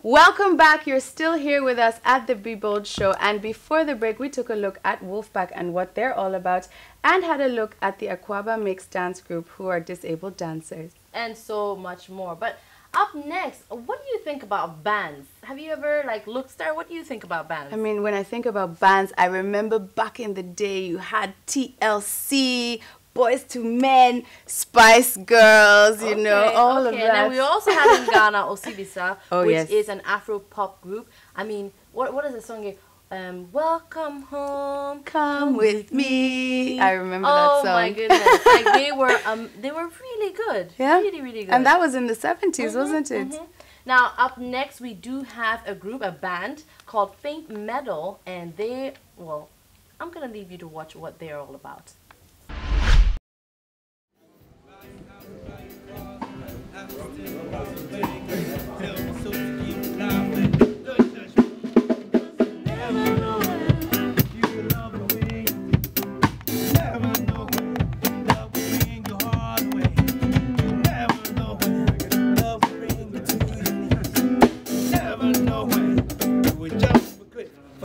Welcome back. You're still here with us at the Be Bold Show. And before the break, we took a look at Wolfpack and what they're all about, and had a look at the Aquaba Mixed Dance Group, who are disabled dancers. And so much more. But up next, what do you think about bands? Have you ever looked there? What do you think about bands? I mean, when I think about bands, I remember back in the day you had TLC, Boys to Men, Spice Girls, you know, all of that. And then we also had in Ghana Osibisa, which is an Afro pop group. I mean, what is the song here? Welcome home, come with me. I remember that song. Oh my goodness! They were really good. Yeah, really good. And that was in the 70s, wasn't it? Now up next we do have a band called Faint Metal, and I'm gonna leave you to watch what they're all about.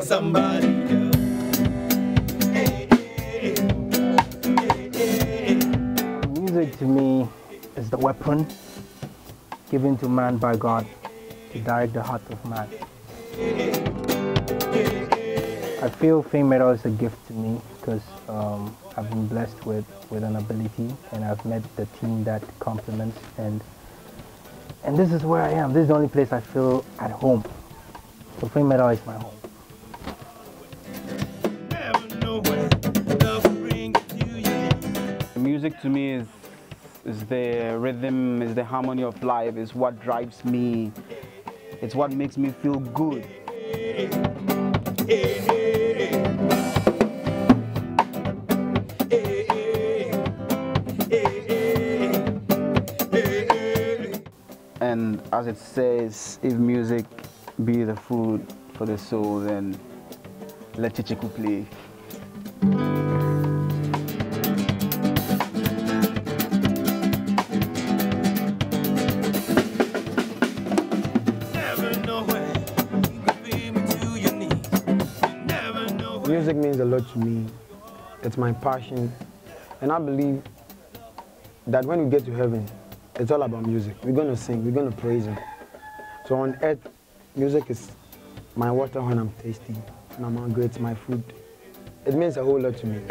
Somebody else. Music to me is the weapon given to man by God to direct the heart of man. I feel fame metal is a gift to me because I've been blessed with an ability, and I've met the team that complements, and this is where I am. This is the only place I feel at home. So fame metal is my home. Music to me is the rhythm, is the harmony of life, is what drives me, it's what makes me feel good. And as it says, if music be the food for the soul, then let Chichiku play. Music means a lot to me. It's my passion. And I believe that when we get to heaven, it's all about music. We're going to sing, we're going to praise Him. So on earth, music is my water when I'm thirsty, and I'm hungry, it's my food. It means a whole lot to me.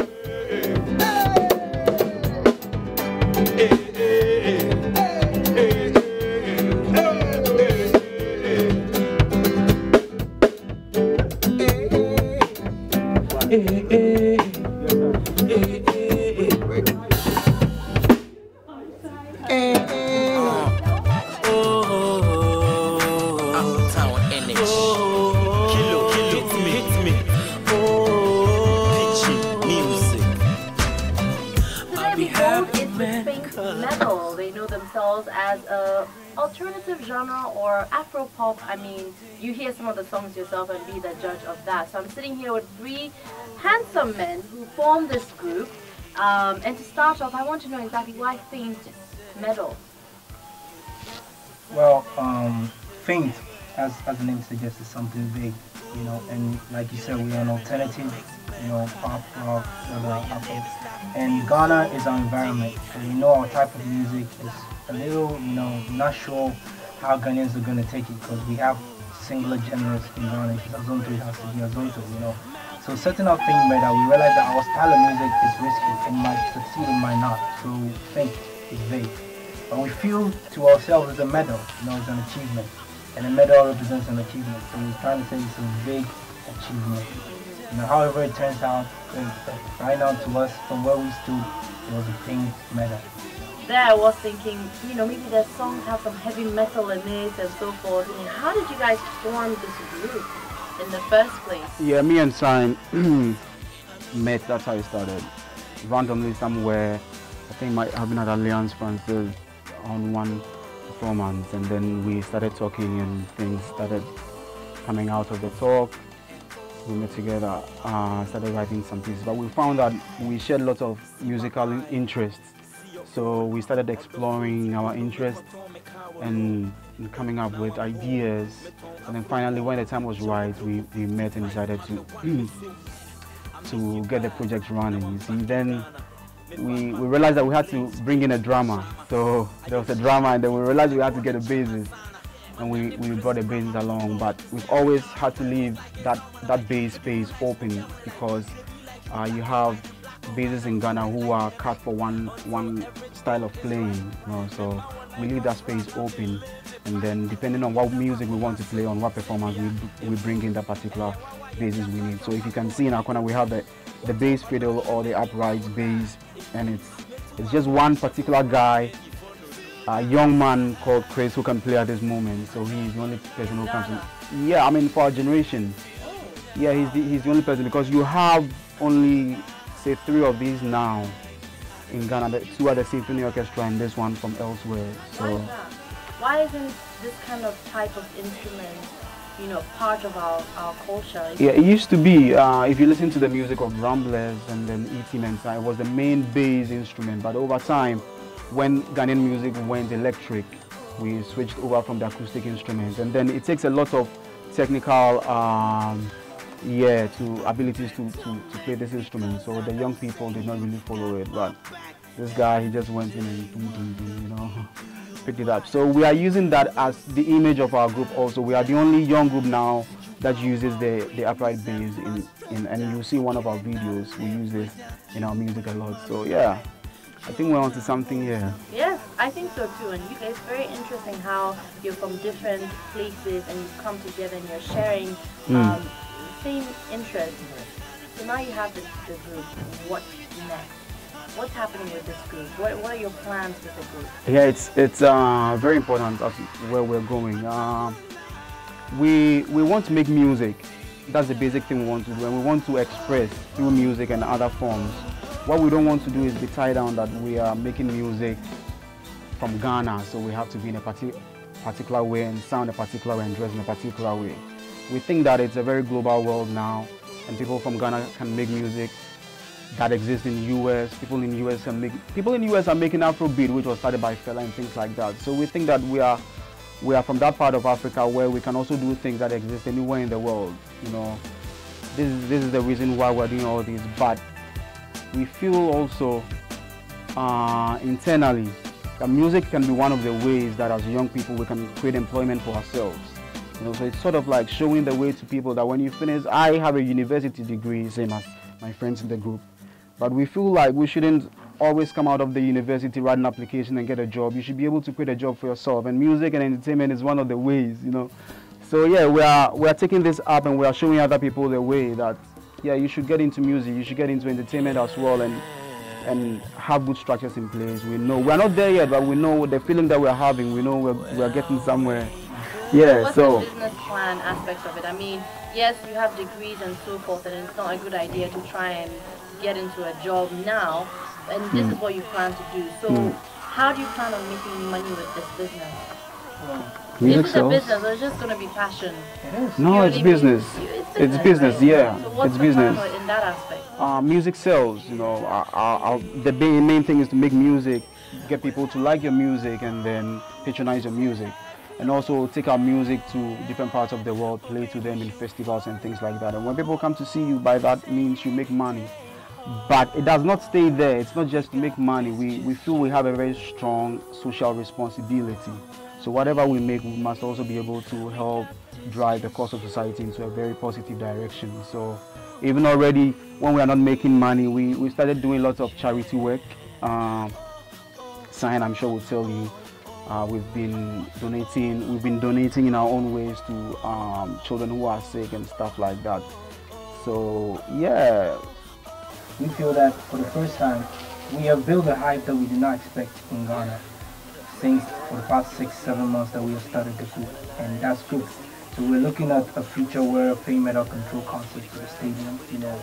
Metal. They know themselves as a alternative genre or Afro pop. I mean, you hear some of the songs yourself and be the judge of that. So I'm sitting here with three handsome men who formed this group. And to start off, I want to know exactly why Faint Metal. Well, Faint, as the name suggests, is something big, you know, and like you said, we're an alternative, you know, pop, rock, Afro. And Ghana is our environment, so we know our type of music is a little, you know, not sure how Ghanaians are going to take it, because we have singular genres in Ghana. If it's Azonto, it has to be Azonto, you know. So setting up Faint Metal, we realize that our style of music is risky. It might succeed, it might not. So Faint is vague. But we feel to ourselves it's a medal, you know, it's an achievement. And a medal represents an achievement. So we're trying to say it's a big achievement. You know, however it turns out, right now to us, from where we stood, it was a Faint Metal. There I was thinking, you know, maybe their songs have some heavy metal in it and so forth. I mean, how did you guys form this group in the first place? Yeah, me and Sign met, that's how it started. Randomly somewhere, I think might have been at Alliance Francis on one performance, and then we started talking and things started coming out of the talk. We met together, started writing some pieces, but we found that we shared lots of musical interests. So we started exploring our interests, and and coming up with ideas. And then finally, when the time was right, we met and decided to get the project running. You see, then we realized that we had to bring in a drummer. So there was a drummer, and then we realized we had to get a bassist. And we brought a bassist along, but we've always had to leave that bass space open because you have bassists in Ghana who are cut for one style of playing, you know, so we leave that space open, and then depending on what music we want to play on, what performance, we bring in that particular bassist we need. So if you can see in our corner, we have the bass fiddle or the upright bass, and it's just one particular guy, a young man called Chris, who can play at this moment. So he's the only person who comes in. Yeah, I mean, for our generation. Yeah, he's the only person, because you have only, say, 3 of these now in Ghana. The 2 are the symphony orchestra and this one from elsewhere. So why isn't this kind of type of instrument, you know, part of our culture? Yeah, it used to be. If you listen to the music of Ramblers and then E.T. Mensah, it was the main bass instrument. But over time, when Ghanaian music went electric, we switched over from the acoustic instruments, and then it takes a lot of technical abilities to play this instrument. So the young people did not really follow it, but this guy, he just went in and you know, picked it up. So we are using that as the image of our group also. We are the only young group now that uses the upright bass and you see one of our videos, we use this in our music a lot. So yeah, I think we're onto something here. Yes, I think so too. And it's very interesting how you're from different places and you've come together and you're sharing same interests. So now you have the group. What's next? What's happening with this group? What are your plans with the group? Yeah, it's very important as where we're going. We want to make music. That's the basic thing we want to do, and we want to express through music and other forms. What we don't want to do is be tied down that we are making music from Ghana, so we have to be in a particular way and sound a particular way and dress in a particular way. We think that it's a very global world now, and people from Ghana can make music that exists in the US. People in the US are making Afrobeat, which was started by Fela and things like that. So we think that we are from that part of Africa where we can also do things that exist anywhere in the world. You know, this is the reason why we're doing all this. But we feel also internally that music can be one of the ways that as young people we can create employment for ourselves. You know, so it's sort of like showing the way to people that when you finish, I have a university degree, same as my friends in the group, but we feel like we shouldn't always come out of the university, write an application and get a job. You should be able to create a job for yourself, and music and entertainment is one of the ways, you know. So yeah, we are taking this up and we are showing other people the way that, yeah, you should get into music, you should get into entertainment as well, and have good structures in place. We know we're not there yet, but we know the feeling that we're having, we know we're getting somewhere. Yeah. What's so the business plan aspect of it? I mean, yes, you have degrees and so forth, and it's not a good idea to try and get into a job now, and this is what you plan to do. So how do you plan on making money with this business? music Is it a sales. business or is it just going to be passion? It is. No, it's business. It's business, right? yeah. So what's It's the business. plan in that aspect? Music sells, you know. The main thing is to make music, get people to like your music, and then patronize your music. And also take our music to different parts of the world, play to them in festivals and things like that. And when people come to see you, by that means you make money. But it does not stay there. It's not just to make money. We feel we have a very strong social responsibility. So whatever we make, we must also be able to help drive the course of society into a very positive direction. So even already, when we are not making money, we started doing lots of charity work. Sign, I'm sure will tell you. We've been donating in our own ways to children who are sick and stuff like that. So yeah, We feel that for the first time, we have built a hype that we did not expect in Ghana. Since for the past 6-7 months that we have started the group, and that's good. So we're looking at a future where Fame Metal Control concerts for the stadium, you know,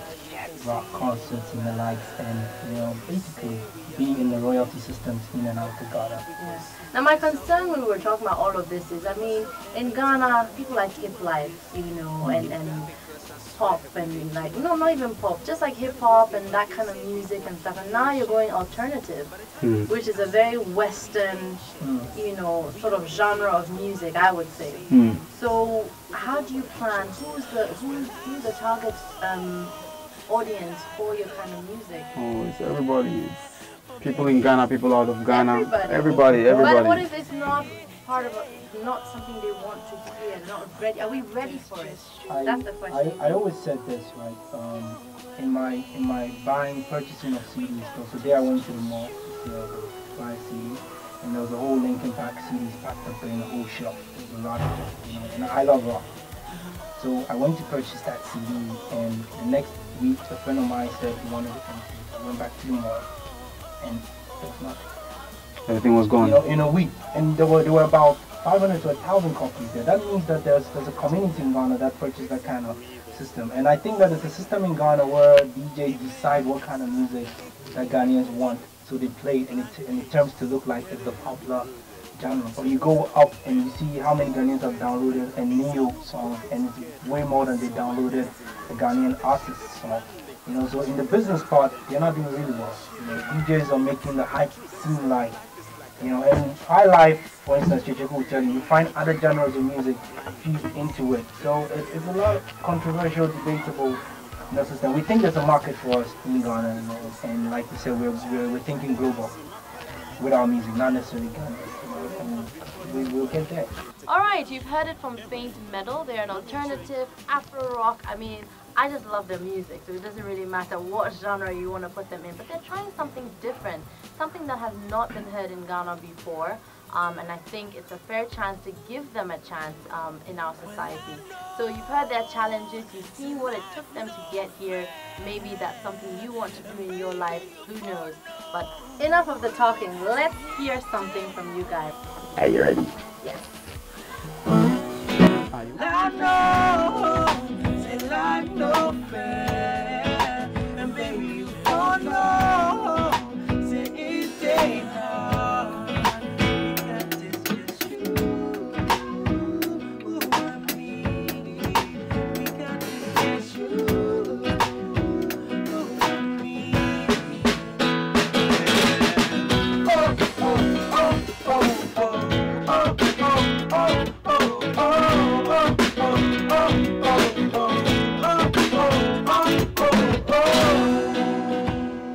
rock concerts and the likes, and you know, basically being in the royalty systems in and out of Ghana. Yeah. Now my concern when we were talking about all of this is, I mean, in Ghana, people like hip life, you know, and pop and like, no, not even pop, just like hip hop and that kind of music and stuff. And now you're going alternative, which is a very Western, you know, sort of genre of music, I would say. So how do you plan? Who's the target audience for your kind of music? Oh, it's everybody. It's people in Ghana, people out of Ghana. Everybody. Everybody. But what if it's not part of not something they want to hear? Not ready? Are we ready for it? That's the question. I always said this, right? In my purchasing of CDs. So there I went to the mall to buy a CD, and there was a whole Linkin Park CDs packed up in a whole shelf. There was a lot of them, you know, and I love rock. So I went to purchase that CD, and the next week a friend of mine said he wanted it empty. I went back to the mall, and there was nothing. Everything was gone. You know, in a week, and there were about 500 to 1,000 copies there. That means that there's a community in Ghana that purchased that kind of system. And I think that it's a system in Ghana where DJs decide what kind of music that Ghanaians want, so they play it, and it turns to look like it's the popular genre. Or you go up and you see how many Ghanaians have downloaded a Neo song, and it's way more than they downloaded a Ghanaian artist song. You know, so in the business part, they're not doing really well. You know, DJs are making the hype seem like, you know, and high life, for instance, Chicheku will tell you, you find other genres of music feed into it. So it's a lot of controversial, debatable, you know, system. We think there's a market for us in Ghana, you know, and like you said, we're thinking global with our music, not necessarily Ghana. You know, and we'll get there. Alright, you've heard it from Faint Metal. They're an alternative Afro rock. I mean, I just love their music, so it doesn't really matter what genre you want to put them in. But they're trying something different, something that has not been heard in Ghana before. And I think it's a fair chance to give them a chance in our society. So you've heard their challenges, you've seen what it took them to get here. Maybe that's something you want to do in your life, who knows. But enough of the talking, let's hear something from you guys. Are you ready? Yes. Are you? I know, say life no fair, and baby you don't know, say it ain't hard, because it's just you, who I need, because it's just you, who I need. Oh, oh, oh, oh, oh, oh, oh, oh, oh, oh, oh, oh.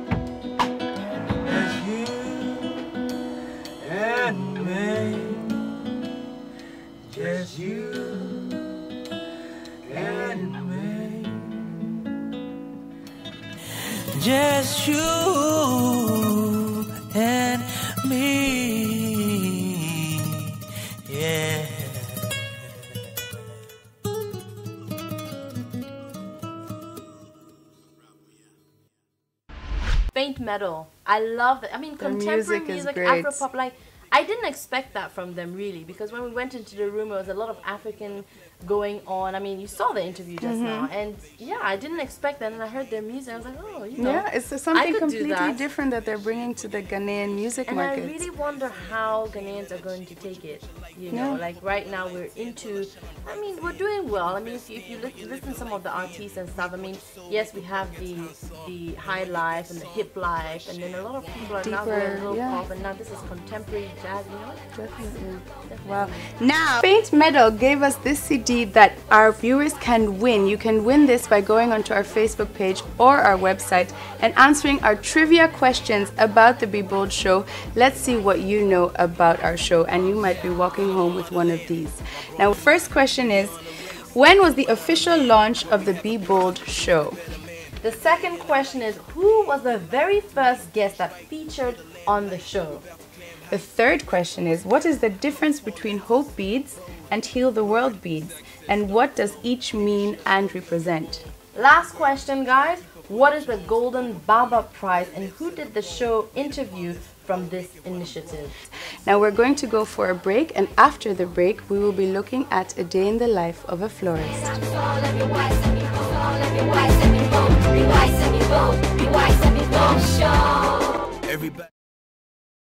Just you and me. Just you and me. Yeah. Faint Metal. I love that. I mean, Their contemporary music is music, great. Afropop, like, I didn't expect that from them really, because when we went into the room, there was a lot of African going on. I mean, you saw the interview just now, and yeah, I didn't expect that, and I heard their music. I was like, oh, you know, Yeah, it's I something could do completely that. different that they're bringing to the Ghanaian music And market. I really wonder how Ghanaians are going to take it. You know, Yeah. like right now we're into, I mean, we're doing well. I mean, if you listen to some of the artists and stuff, I mean, yes, we have the high life and the hip life, and then a lot of people are now Deeper, doing little yeah. pop, and now this is contemporary jazz, you know? Definitely. Wow. Now, Faint Metal gave us this CD that our viewers can win. You can win this by going onto our Facebook page or our website and answering our trivia questions about the Be Bold show. Let's see what you know about our show, and you might be walking home with one of these. Now, first question is, when was the official launch of the Be Bold show? The second question is, who was the very first guest that featured on the show? The third question is, what is the difference between Hope Beads and Heal the World Beads? And what does each mean and represent? Last question, guys. What is the Golden Baba Prize, and who did the show interview from this initiative? Now we're going to go for a break, and after the break we will be looking at a day in the life of a florist. Everybody.